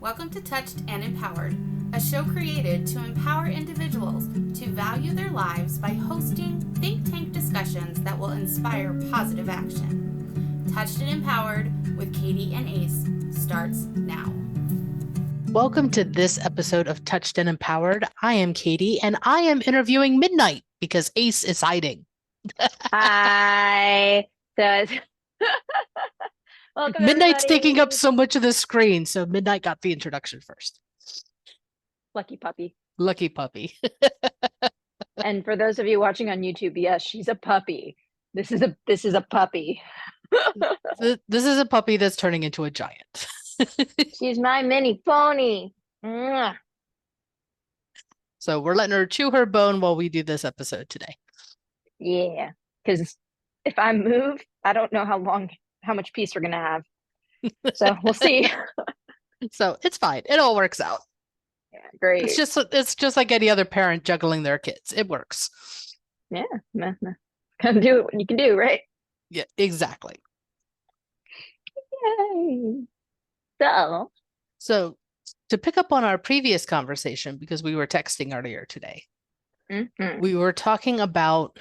Welcome to Touched and Empowered, a show created to empower individuals to value their lives by hosting think tank discussions that will inspire positive action. Touched and Empowered with Katie and Ace starts now. Welcome to this episode of Touched and Empowered. I am Katie, and I am interviewing Midnight because Ace is hiding. Hi. So, welcome Midnight's everybody. taking up so much of the screen, so Midnight got the introduction first. Lucky puppy. Lucky puppy. And for those of you watching on YouTube, yes, she's a puppy. This is a puppy. This is a puppy that's turning into a giant. She's my mini pony. Mwah. So we're letting her chew her bone while we do this episode today. Yeah, because if I move, I don't know how much peace we're gonna have. So we'll see. So it's fine. It all works out. Yeah, great. It's just like any other parent juggling their kids. It works. Yeah, gotta do what you can do, right? Yeah, exactly. Yay. So to pick up on our previous conversation, because we were texting earlier today, we were talking about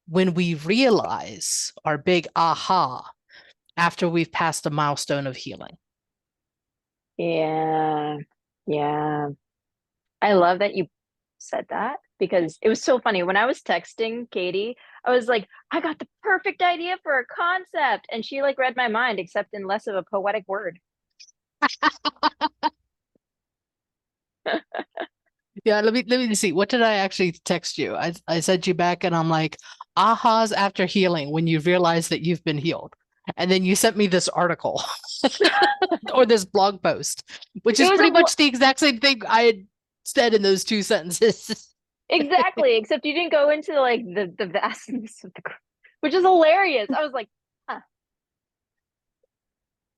when we realize our big aha after we've passed a milestone of healing. Yeah. I love that you said that because it was so funny. When I was texting Katie, I was like, I got the perfect idea for a concept. And she like read my mind, except in less of a poetic word. Yeah, let me see. What did I actually text you? I sent you back and I'm like, ahas after healing when you realize that you've been healed. And then you sent me this article or this blog post, which is pretty much the exact same thing I had said in those two sentences. Exactly, except you didn't go into like the vastness of which is hilarious. I was like, huh.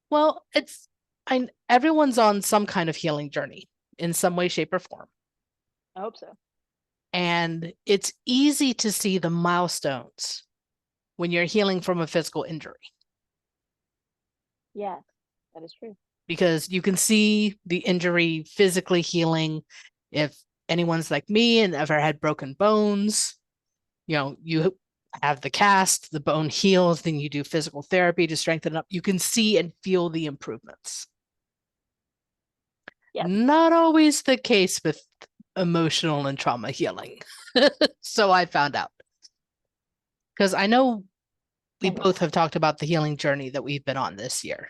Well, everyone's on some kind of healing journey in some way, shape, or form. I hope so. And it's easy to see the milestones when you're healing from a physical injury. Yeah, that is true. Because you can see the injury physically healing. If anyone's like me and ever had broken bones, you have the cast, the bone heals, then you do physical therapy to strengthen it up. You can see and feel the improvements. Yeah. Not always the case with emotional and trauma healing. So I found out. Because I know we both have talked about the healing journey that we've been on this year.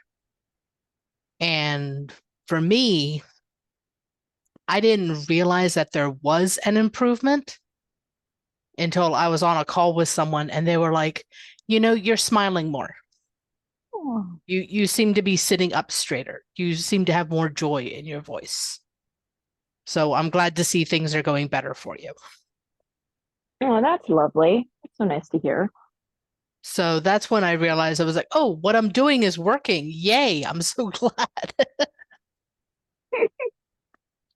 And for me, I didn't realize that there was an improvement until I was on a call with someone and they were like, you're smiling more. Oh. You seem to be sitting up straighter. You seem to have more joy in your voice. So I'm glad to see things are going better for you. Oh, that's lovely. That's so nice to hear. So that's when I realized I was like, oh, what I'm doing is working. Yay. I'm so glad.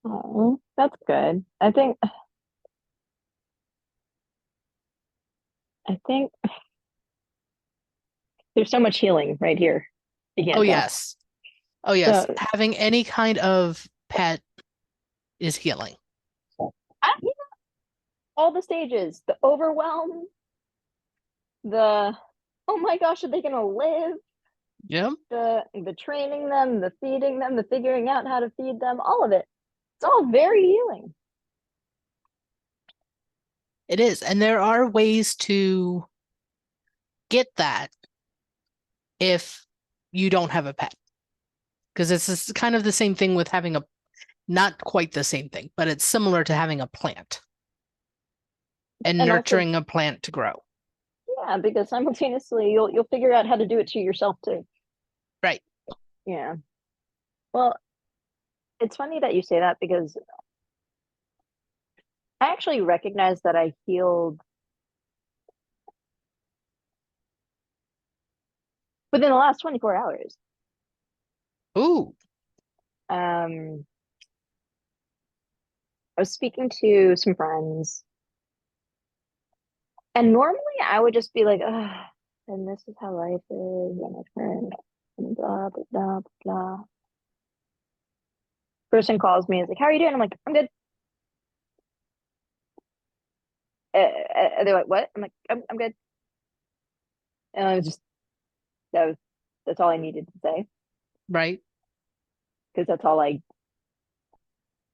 Oh, that's good. I think there's so much healing right here. Oh, yes. Oh, yes. So, having any kind of pet is healing. all the stages, the overwhelm, the oh my gosh, are they gonna live? Yeah. The training them, the feeding them, the figuring out how to feed them, all of it. It's all very healing. It is. And there are ways to get that if you don't have a pet. Because it's kind of the same thing with having not quite the same thing, but it's similar to having a plant and nurturing a plant to grow. Yeah, because simultaneously you'll figure out how to do it to yourself too. Right. Yeah. Well, it's funny that you say that because I actually recognize that I healed within the last 24 hours. Ooh. I was speaking to some friends, and normally I would just be like, and this is how life is, and my friend, and blah, blah, blah, blah. person calls me, is like, how are you doing? I'm like, I'm good. They're like, what? I'm like, I'm good. And I was just, that's all I needed to say, Right. because that's all I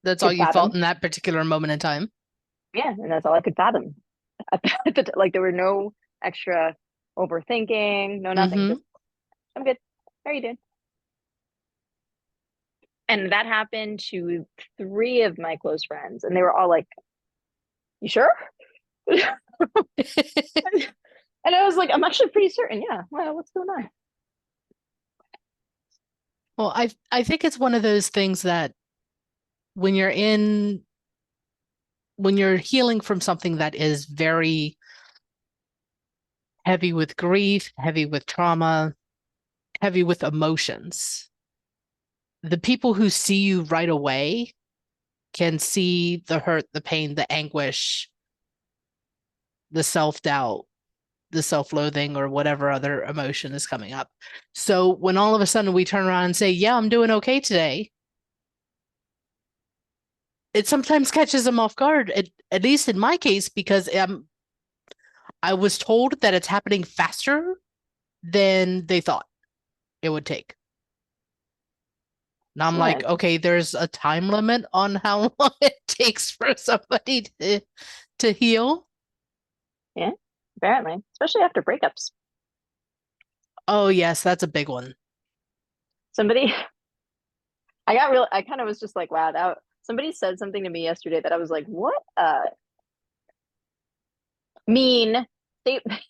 That's all could you felt fathom. in that particular moment in time. Yeah, and that's all I could fathom. Like there were no extra overthinking, no nothing. Mm-hmm. Just, I'm good. How are you doing? And that happened to 3 of my close friends, and they were all like, "You sure?" And I was like, "I'm actually pretty certain. Yeah. Well, what's going on?" Well, I think it's one of those things that when you're healing from something that is very heavy with grief, heavy with trauma, heavy with emotions, the people who see you right away can see the hurt, the pain, the anguish, the self-doubt, the self-loathing, or whatever other emotion is coming up. So when all of a sudden we turn around and say, yeah, I'm doing okay today, it sometimes catches them off guard, at least in my case, because I was told that it's happening faster than they thought it would take. And I'm Yeah, like, okay, there's a time limit on how long it takes for somebody to heal. yeah. Apparently, especially after breakups. Oh, yes, that's a big one. Somebody, I got real. I kind of was just like, wow, that somebody said something to me yesterday that I was like, what a mean statement.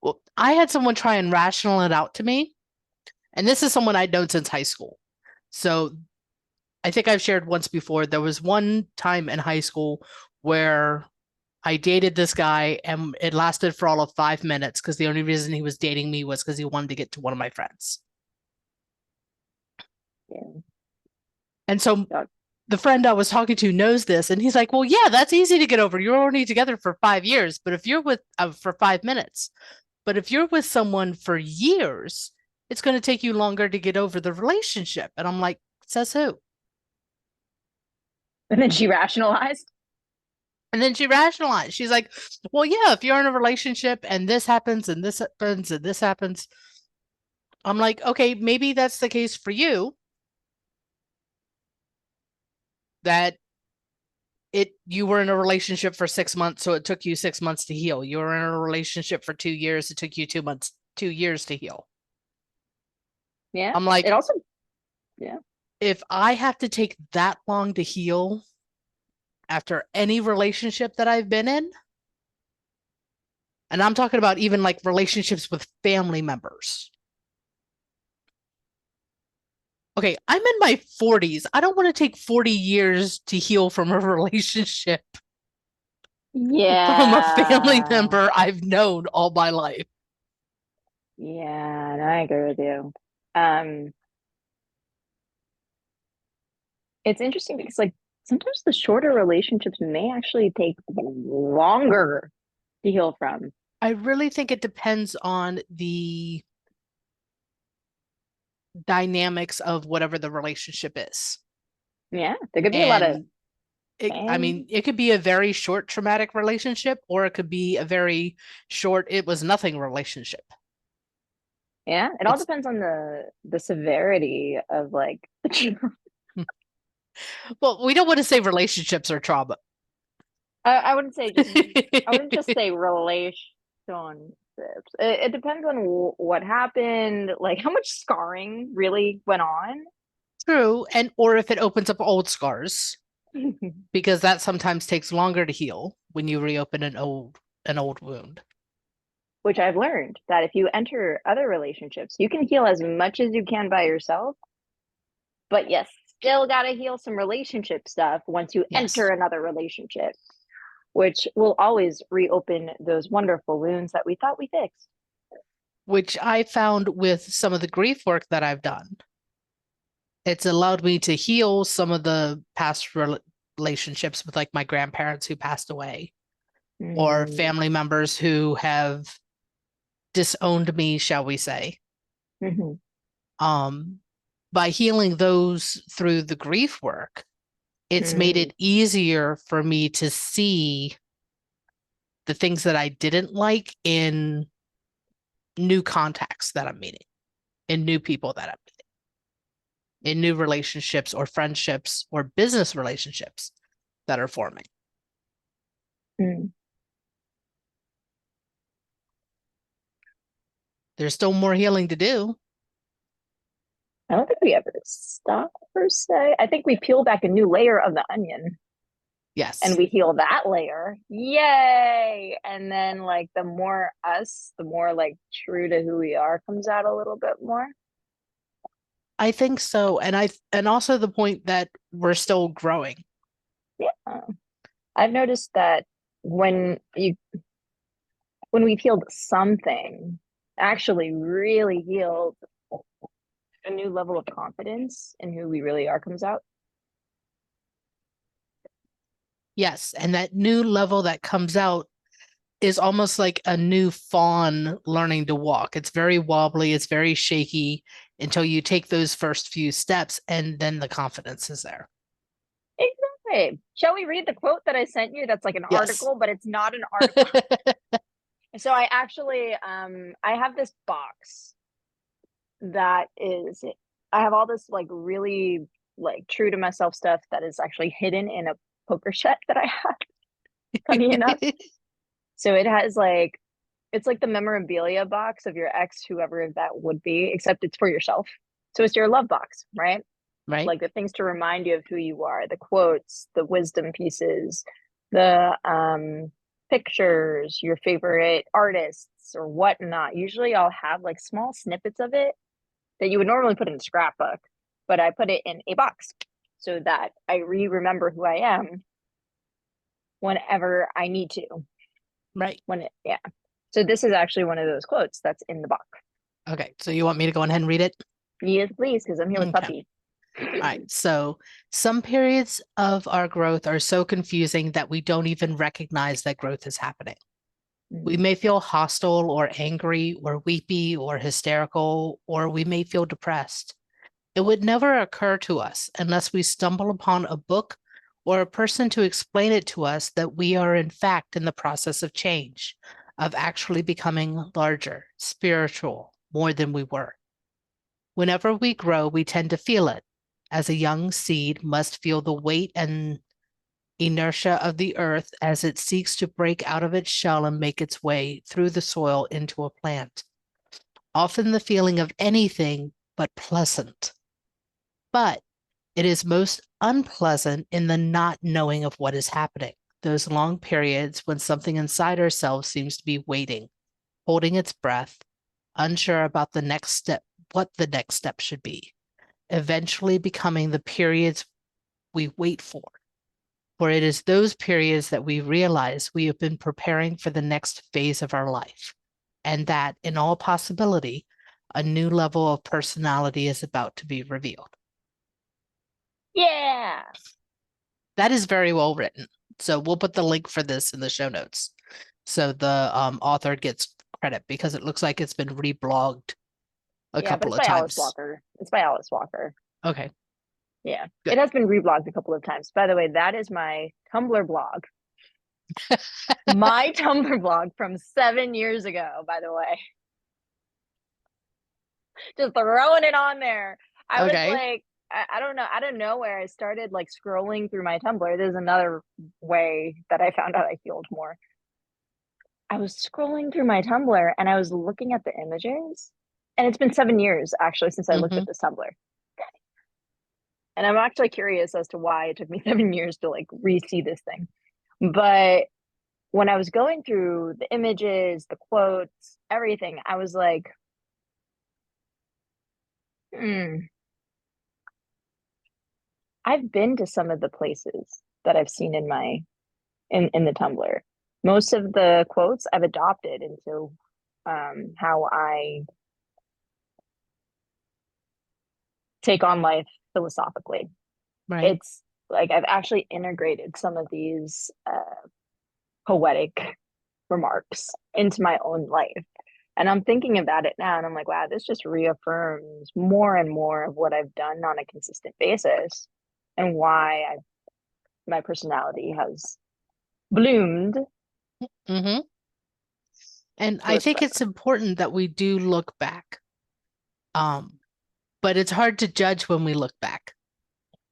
Well, I had someone try and rational it out to me, and this is someone I'd known since high school. So I think I've shared once before, there was one time in high school where I dated this guy and it lasted for all of 5 minutes because the only reason he was dating me was because he wanted to get to one of my friends. Yeah. And so the friend I was talking to knows this, and he's like, well, yeah, that's easy to get over. You're only together for 5 years, but if you're with for 5 minutes, but if you're with someone for years, it's going to take you longer to get over the relationship. And I'm like, says who? And then she rationalized. And then she rationalized. She's like, well, yeah, if you're in a relationship and this happens and this happens and this happens, I'm like, okay, maybe that's the case for you. That you were in a relationship for 6 months, so it took you 6 months to heal. You were in a relationship for 2 years, it took you 2 years to heal. Yeah. I'm like, It also, yeah. if I have to take that long to heal after any relationship that I've been in, and I'm talking about even like relationships with family members. Okay, I'm in my 40s. I don't want to take 40 years to heal from a relationship from a family Yeah. member I've known all my life. Yeah, no, I agree with you. Um, it's interesting because like sometimes the shorter relationships may actually take longer to heal from. I really think it depends on the dynamics of whatever the relationship is. Yeah, there could be a lot of And I mean, pain. it could be a very short traumatic relationship, or it could be a very short, it was nothing relationship. Yeah, it all It's depends on the severity of like well, we don't want to say relationships are trauma. I wouldn't say just I wouldn't just say relationships. It depends on what happened, like how much scarring really went on. True, and or if it opens up old scars, because that sometimes takes longer to heal when you reopen an old wound. Which I've learned that if you enter other relationships, you can heal as much as you can by yourself, but yes, still got to heal some relationship stuff once you enter Yes. another relationship, which will always reopen those wonderful wounds that we thought we fixed. Which I found with some of the grief work that I've done. It's allowed me to heal some of the past relationships with like my grandparents who passed away or Mm-hmm. family members who have disowned me, shall we say. Mm-hmm. Um, by healing those through the grief work, it's made it easier for me to see the things that I didn't like in new contacts that I'm meeting, in new people that I'm meeting, in new relationships or friendships or business relationships that are forming. There's still more healing to do. I don't think we ever stop per se. I think we peel back a new layer of the onion. Yes. And we heal that layer. Yay! And then like the more us, the more like true to who we are comes out a little bit more. I think so. And also the point that we're still growing. Yeah. I've noticed that when we've healed something, actually really healed, a new level of confidence in who we really are comes out. Yes. And that new level that comes out is almost like a new fawn learning to walk. It's very wobbly, it's very shaky until you take those first few steps, and then the confidence is there. Exactly. Shall we read the quote that I sent you? That's like an Yes. article, but it's not an article. So I actually, I have this box that is, I have all this like really like true to myself stuff that is actually hidden in a poker set that I have. Funny enough. So it has like, it's like the memorabilia box of your ex, whoever that would be, except it's for yourself. So it's your love box, right? Right. Like the things to remind you of who you are, the quotes, the wisdom pieces, the pictures, your favorite artists or whatnot. Usually I'll have like small snippets of it that you would normally put in a scrapbook, but I put it in a box so that I remember who I am whenever I need to. Right. Yeah. So this is actually one of those quotes that's in the box. Okay. So you want me to go ahead and read it? Yes, please, because I'm here with puppy. All right. So some periods of our growth are so confusing that we don't even recognize that growth is happening. We may feel hostile or angry or weepy or hysterical, or we may feel depressed. It would never occur to us unless we stumble upon a book or a person to explain it to us that we are in fact in the process of change, of actually becoming larger, spiritual, more than we were. Whenever we grow, we tend to feel it, as a young seed must feel the weight and inertia of the earth as it seeks to break out of its shell and make its way through the soil into a plant. Often the feeling of anything but pleasant. But it is most unpleasant in the not knowing of what is happening, those long periods when something inside ourselves seems to be waiting, holding its breath, unsure about the next step, what the next step should be, eventually becoming the periods we wait for. For it is those periods that we realize we have been preparing for the next phase of our life, and that, in all possibility, a new level of personality is about to be revealed. Yeah. That is very well written. So we'll put the link for this in the show notes. So the author gets credit because it looks like it's been reblogged a couple of times. It's by Alice Walker. Okay. Yeah. Good. It has been reblogged a couple of times. By the way, that is my Tumblr blog. My Tumblr blog from 7 years ago, by the way. Just throwing it on there. I was like, I don't know, out of nowhere, I started like scrolling through my Tumblr. There's another way that I found out I healed more. I was scrolling through my Tumblr and I was looking at the images, and it's been 7 years actually since I looked at this Tumblr. And I'm actually curious as to why it took me 7 years to like re-see this thing. But when I was going through the images, the quotes, everything, I was like, I've been to some of the places that I've seen in my in the Tumblr. Most of the quotes I've adopted into how I take on life philosophically. Right. It's like I've actually integrated some of these poetic remarks into my own life. And I'm thinking about it now and I'm like, wow, this just reaffirms more and more of what I've done on a consistent basis and why my personality has bloomed. Mm-hmm. And So I it's think better. it's important that we do look back. But it's hard to judge when we look back.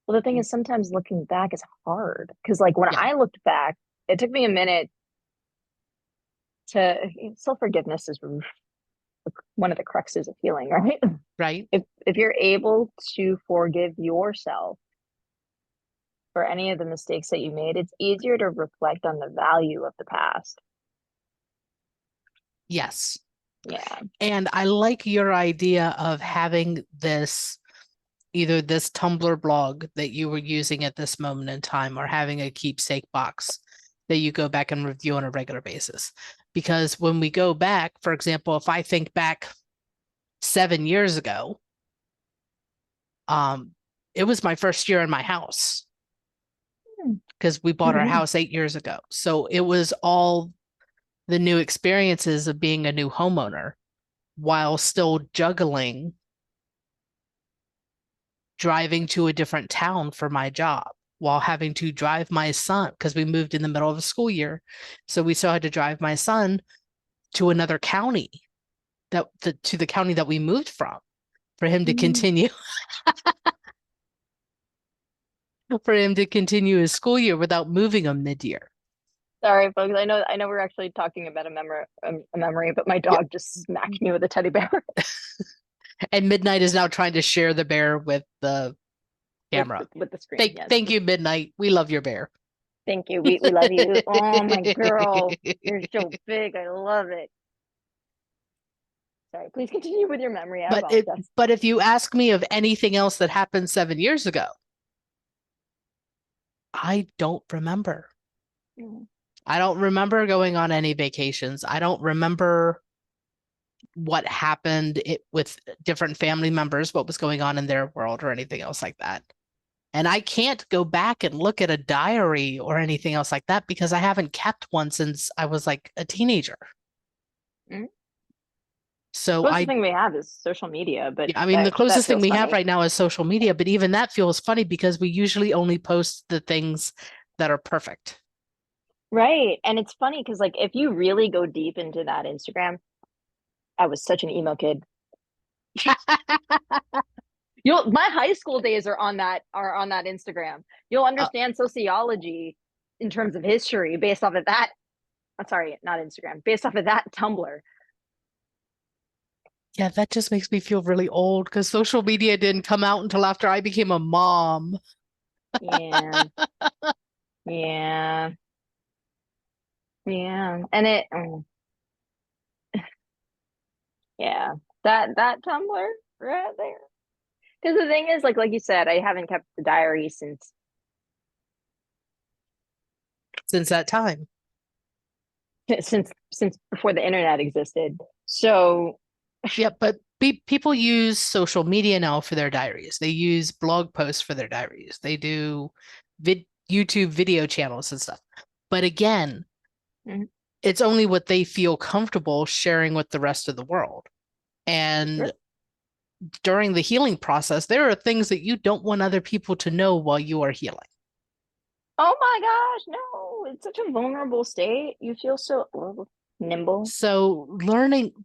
Well, the thing is, sometimes looking back is hard because, like, when Yeah. I looked back, it took me a minute to self-forgiveness is one of the cruxes of healing, right? Right. If you're able to forgive yourself for any of the mistakes that you made, it's easier to reflect on the value of the past. Yes. Yeah. And I like your idea of having this, either this Tumblr blog that you were using at this moment in time, or having a keepsake box that you go back and review on a regular basis. Because when we go back, for example, if I think back 7 years ago, it was my first year in my house because we bought our house 8 years ago. So it was all the new experiences of being a new homeowner while still juggling driving to a different town for my job, while having to drive my son, because we moved in the middle of a school year. So we still had to drive my son to another county, to the county that we moved from, for him to continue his school year without moving him mid-year. Sorry, folks. I know we're actually talking about a memory, but my Yeah. dog just smacked me with a teddy bear. And Midnight is now trying to share the bear with the camera. with the screen. Thank, Yes. thank you, Midnight. We love your bear. Thank you. We love you. Oh my girl. You're so big. I love it. Sorry, please continue with your memory. I apologize. But if you ask me of anything else that happened 7 years ago, I don't remember. I don't remember going on any vacations. I don't remember what happened with different family members, what was going on in their world or anything else like that. And I can't go back and look at a diary or anything else like that because I haven't kept one since I was like a teenager. Mm-hmm. So The closest thing we have is social media, but I mean, the that closest thing feels we funny. have right now is social media, but even that feels funny because we usually only post the things that are perfect. Right. And it's funny because, like, if you really go deep into that Instagram, I was such an emo kid. My high school days are on that Instagram. You'll understand sociology in terms of history based off of that. I'm sorry, not Instagram, based off of that Tumblr. Yeah, that just makes me feel really old because social media didn't come out until after I became a mom. Yeah. Yeah. Yeah. And yeah, that Tumblr right there. Because the thing is, like you said, I haven't kept the diary since That time. since before the internet existed. So Yeah, but people use social media now for their diaries. They use blog posts for their diaries. They do YouTube video channels and stuff. But again, it's only what they feel comfortable sharing with the rest of the world. And during the healing process, there are things that you don't want other people to know while you are healing. oh my gosh, no, it's such a vulnerable state. You feel so nimble. So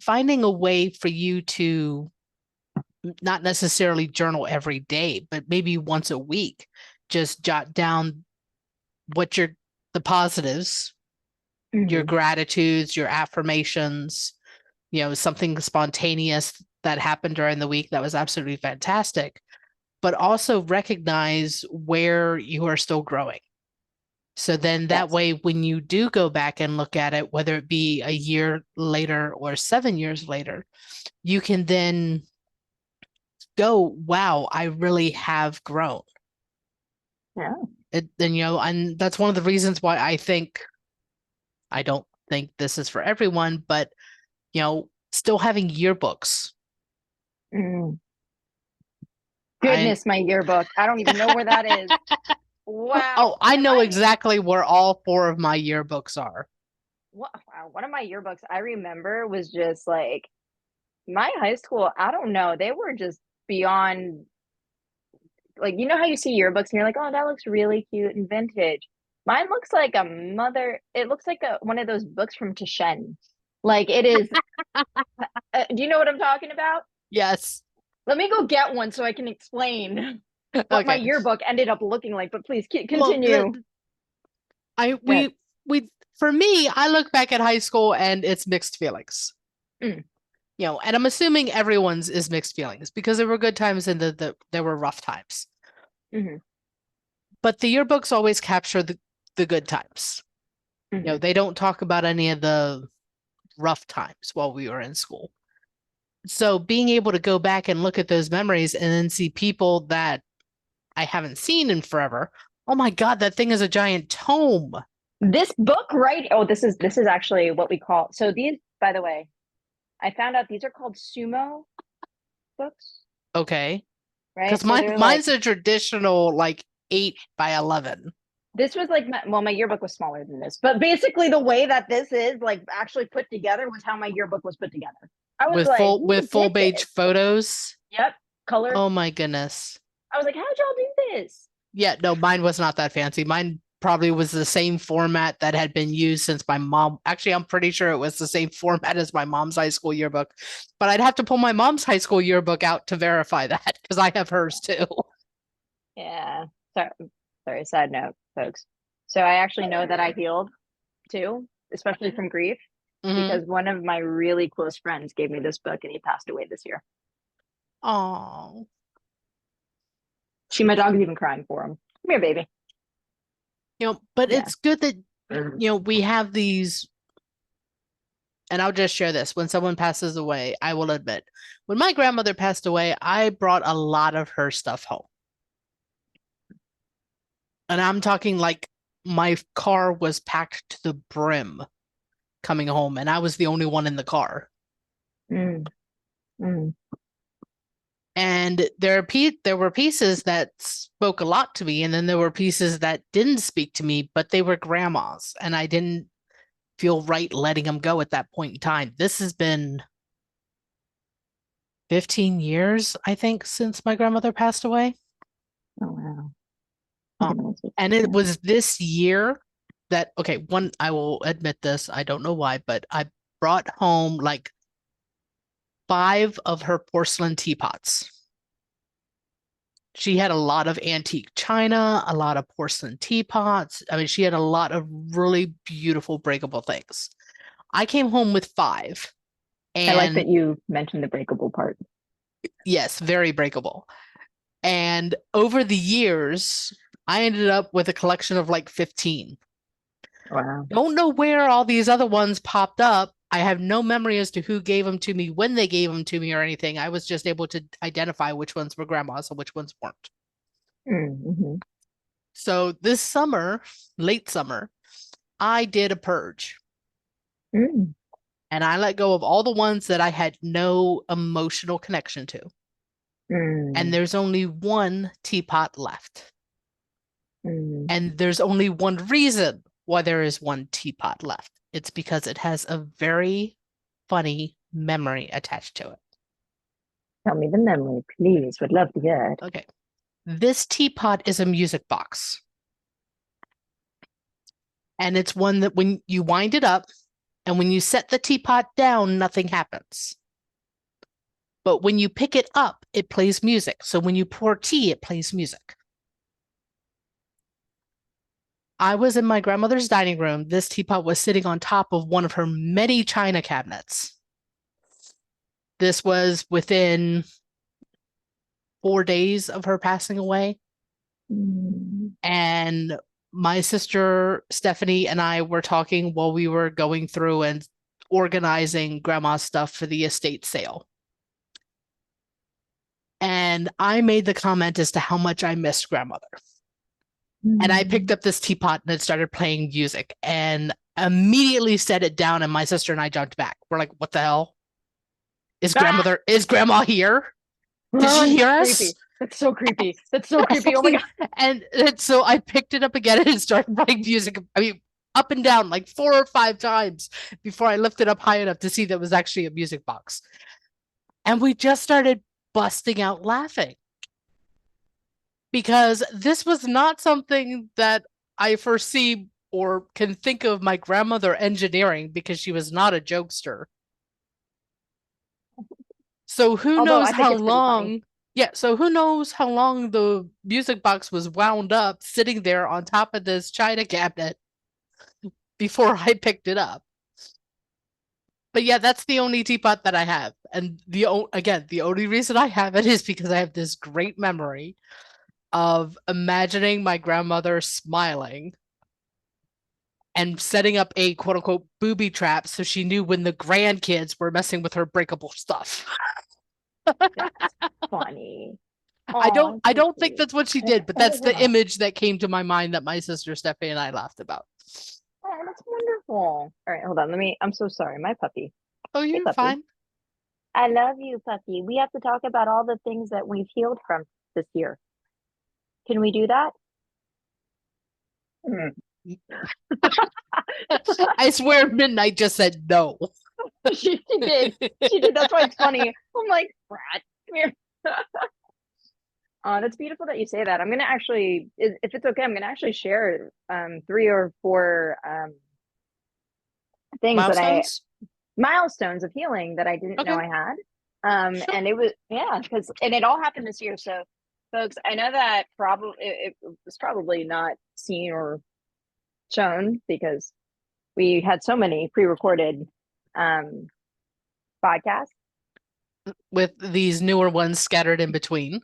finding a way for you to not necessarily journal every day, but maybe once a week, just jot down the positives, your gratitudes, your affirmations, something spontaneous that happened during the week that was absolutely fantastic, but also recognize where you are still growing. So then that way, when you do go back and look at it, whether it be a year later or 7 years later, you can then go, wow, I really have grown. Yeah. And that's one of the reasons why I don't think this is for everyone, but still having yearbooks. Goodness, my yearbook. I don't even know where that is. Wow. Oh, I know exactly where all 4 of my yearbooks are. one of my yearbooks I remember was just like my high school. I don't know. They were just beyond, like, you know how you see yearbooks and you're like, oh, that looks really cute and vintage. Mine looks like it looks like one of those books from Tashen. Like it is. Do you know what I'm talking about? Yes. Let me go get one so I can explain what my yearbook ended up looking like. But please continue. For me, I look back at high school and it's mixed feelings. Mm. You know, and I'm assuming everyone's is mixed feelings because there were good times and there were rough times. Mm-hmm. But the yearbooks always capture the good times. Mm-hmm. You know, they don't talk about any of the rough times while we were in school. So being able to go back and look at those memories and then see people that I haven't seen in forever. Oh my God, that thing is a giant tome. This book, right? Oh, this is actually what we call. So these, by the way, I found out these are called sumo books. Okay. Right? Because mine's a traditional like 8 by 11. This was like, my yearbook was smaller than this, but basically the way that this is like actually put together was how my yearbook was put together. I was with full page photos. Yep, color. Oh my goodness. I was like, how'd y'all do this? Yeah, no, mine was not that fancy. Mine probably was the same format that had been used since my mom. Actually, I'm pretty sure it was the same format as my mom's high school yearbook. But I'd have to pull my mom's high school yearbook out to verify that because I have hers too. Yeah. Sorry, side note, folks. So I actually know that I healed too, especially from grief, because one of my really close friends gave me this book and he passed away this year. Oh. My dog's even crying for him. Come here, baby. You know, but it's good that, you know, we have these, and I'll just share this. When someone passes away, I will admit, when my grandmother passed away, I brought a lot of her stuff home. And I'm talking like my car was packed to the brim coming home, and I was the only one in the car. And there were pieces that spoke a lot to me, and then there were pieces that didn't speak to me, but they were grandma's, and I didn't feel right letting them go at that point in time. This has been 15 years, I think, since my grandmother passed away. Oh, wow. And it was this year that, okay, I will admit this, I don't know why, but I brought home like 5 of her porcelain teapots. She had a lot of antique china, a lot of porcelain teapots. I mean, she had a lot of really beautiful breakable things. I came home with 5. And I like that you mentioned the breakable part. Yes, very breakable. And over the years, I ended up with a collection of like 15. Wow. Don't know where all these other ones popped up. I have no memory as to who gave them to me, when they gave them to me, or anything. I was just able to identify which ones were grandma's and which ones weren't. Mm-hmm. So this summer, late summer, I did a purge. And I let go of all the ones that I had no emotional connection to. And there's only one teapot left. And there's only one reason why there is one teapot left. It's because it has a very funny memory attached to it. Tell me the memory, please. Would love to hear it. Okay. This teapot is a music box. And it's one that when you wind it up and when you set the teapot down, nothing happens. But when you pick it up, it plays music. So when you pour tea, it plays music. I was in my grandmother's dining room. This teapot was sitting on top of one of her many china cabinets. This was within 4 days of her passing away. And my sister Stephanie and I were talking while we were going through and organizing grandma's stuff for the estate sale. And I made the comment as to how much I missed grandmother. And I picked up this teapot and it started playing music and immediately set it down. And my sister and I jumped back. We're like, what the hell? Is grandma here? Did she hear us? Creepy. That's so creepy. That's so creepy. Oh my God. And so I picked it up again and it started playing music. I mean, up and down like 4 or 5 times before I lifted up high enough to see that it was actually a music box. And we just started busting out laughing because this was not something that I foresee or can think of my grandmother engineering, because she was not a jokester. So who Although knows I think how it's pretty funny. long, yeah, so who knows how long the music box was wound up sitting there on top of this china cabinet before I picked it up. But yeah, that's the only teapot that I have. And the only reason I have it is because I have this great memory of imagining my grandmother smiling and setting up a quote unquote booby trap so she knew when the grandkids were messing with her breakable stuff. That's funny. I Oh, don't I so don't think sweet. that's what she did, but that's the image that came to my mind that my sister Stephanie and I laughed about. Oh, that's wonderful. All right, hold on. I'm so sorry. My puppy. Oh, Hey, you're puppy. fine. I love you, puppy. We have to talk about all the things that we've healed from this year. Can we do that? I swear Midnight just said no. She did. She did. That's why it's funny. I'm like, Brad, come here. That's beautiful that you say that. I'm gonna actually, if it's okay, I'm gonna actually share 3 or 4 things that milestones of healing that I didn't know Okay. I had. Sure. And it was, yeah, and it all happened this year. So, folks, I know that probably it was probably not seen or shown because we had so many pre-recorded podcasts. With these newer ones scattered in between.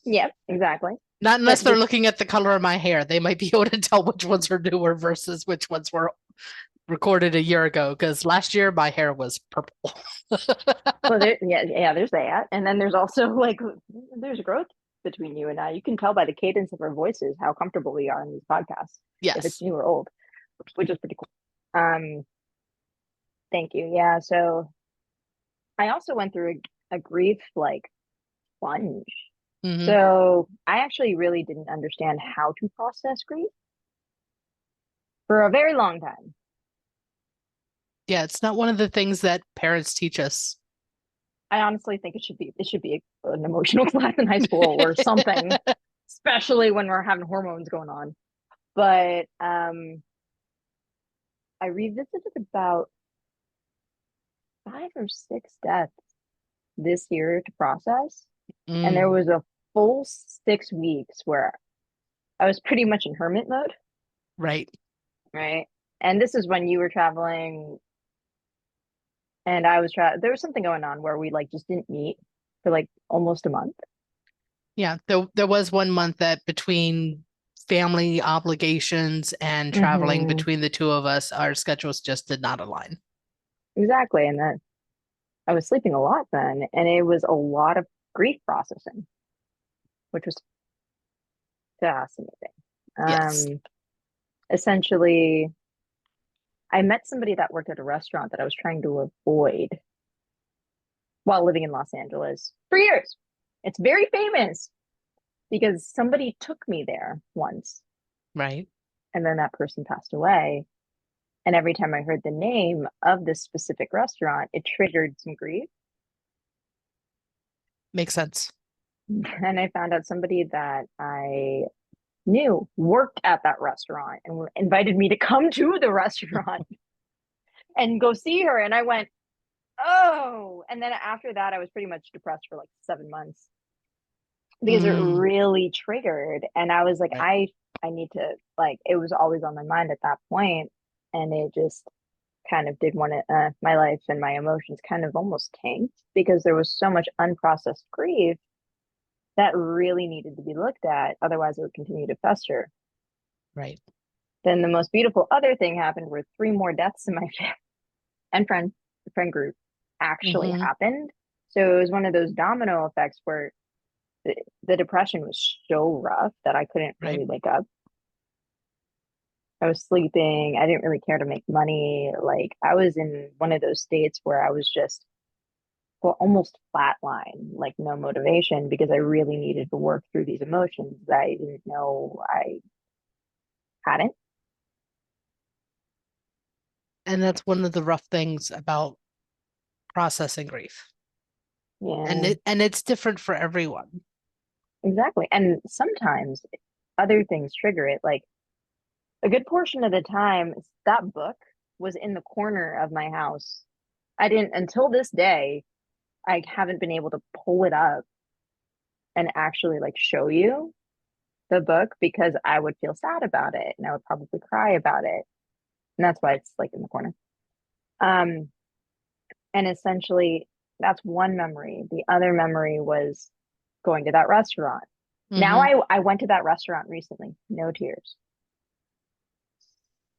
Yep, exactly. Not unless But they're this, looking at the color of my hair. They might be able to tell which ones are newer versus which ones were recorded a year ago. Because last year my hair was purple. well, there's that, and then there's also like there's growth between you and I. You can tell by the cadence of our voices how comfortable we are in these podcasts. If it's Yes. new or old, which is pretty cool. Thank you. Yeah. So I also went through a grief like plunge. Mm-hmm. So I actually really didn't understand how to process grief for a very long time. Yeah, it's not one of the things that parents teach us. I honestly think it should be an emotional class in high school or something, especially when we're having hormones going on. But I revisited about 5 or 6 deaths this year to process. And there was a full 6 weeks where I was pretty much in hermit mode. Right. Right. And this is when you were traveling and I was there was something going on where we like just didn't meet for like almost a month. Yeah, there was 1 month that between family obligations and traveling between the two of us, our schedules just did not align. Exactly. And that I was sleeping a lot then, and it was a lot of grief processing, which was fascinating. Yes. Essentially, I met somebody that worked at a restaurant that I was trying to avoid while living in Los Angeles for years. It's very famous because somebody took me there once. Right. And then that person passed away. And every time I heard the name of this specific restaurant, it triggered some grief. Makes sense. And I found out somebody that I knew worked at that restaurant and invited me to come to the restaurant and go see her. And I went, oh. And then after that, I was pretty much depressed for like 7 months because it really triggered. And I was like, right. I need to, like, it was always on my mind at that point, and it just kind of did my life and my emotions kind of almost tanked because there was so much unprocessed grief that really needed to be looked at. Otherwise, it would continue to fester. Right. Then the most beautiful other thing happened where 3 more deaths in my family and friend group actually happened. So it was one of those domino effects where the depression was so rough that I couldn't really wake up. I was sleeping. I didn't really care to make money. Like I was in one of those states where I was just almost flatline, like no motivation because I really needed to work through these emotions that I didn't know I hadn't. And that's one of the rough things about processing grief. Yeah. And it's different for everyone. Exactly. And sometimes other things trigger it. Like a good portion of the time, that book was in the corner of my house. I didn't, until this day, I haven't been able to pull it up and actually like show you the book because I would feel sad about it and I would probably cry about it. And that's why it's like in the corner. And essentially that's one memory. The other memory was going to that restaurant. Now I went to that restaurant recently, no tears.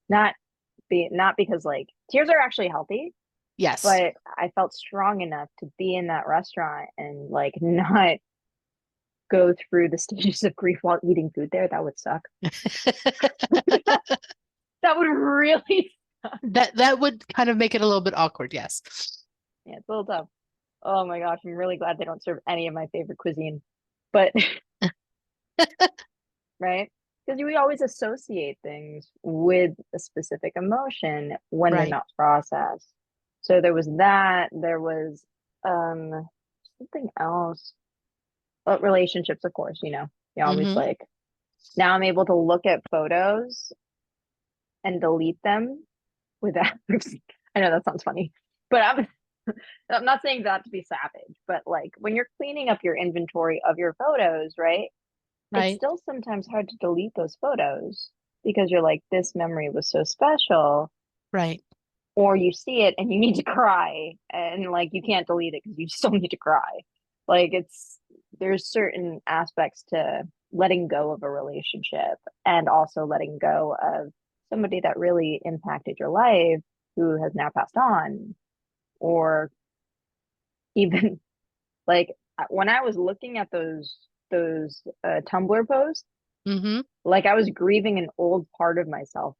Not because like tears are actually healthy. Yes. But I felt strong enough to be in that restaurant and like not go through the stages of grief while eating food there. That would suck. That would really suck. That would kind of make it a little bit awkward, yes. Yeah, it's a little tough. Oh my gosh, I'm really glad they don't serve any of my favorite cuisine. But right? Because we always associate things with a specific emotion when they're not processed. So there was that. There was something else. But relationships, of course, you always like. Now I'm able to look at photos and delete them without. I know that sounds funny, but I'm not saying that to be savage. But like when you're cleaning up your inventory of your photos, right? It's still sometimes hard to delete those photos because you're like, this memory was so special. Right. Or you see it and you need to cry and like you can't delete it because you still need to cry. Like there's certain aspects to letting go of a relationship and also letting go of somebody that really impacted your life who has now passed on. Or even like when I was looking at those Tumblr posts, like I was grieving an old part of myself.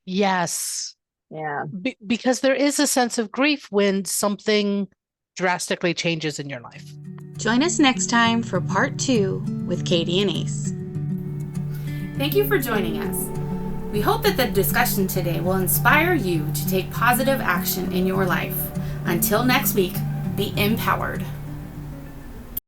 Yes. Yeah. Because there is a sense of grief when something drastically changes in your life. Join us next time for part 2 with Katie and Ace. Thank you for joining us. We hope that the discussion today will inspire you to take positive action in your life. Until next week, be empowered.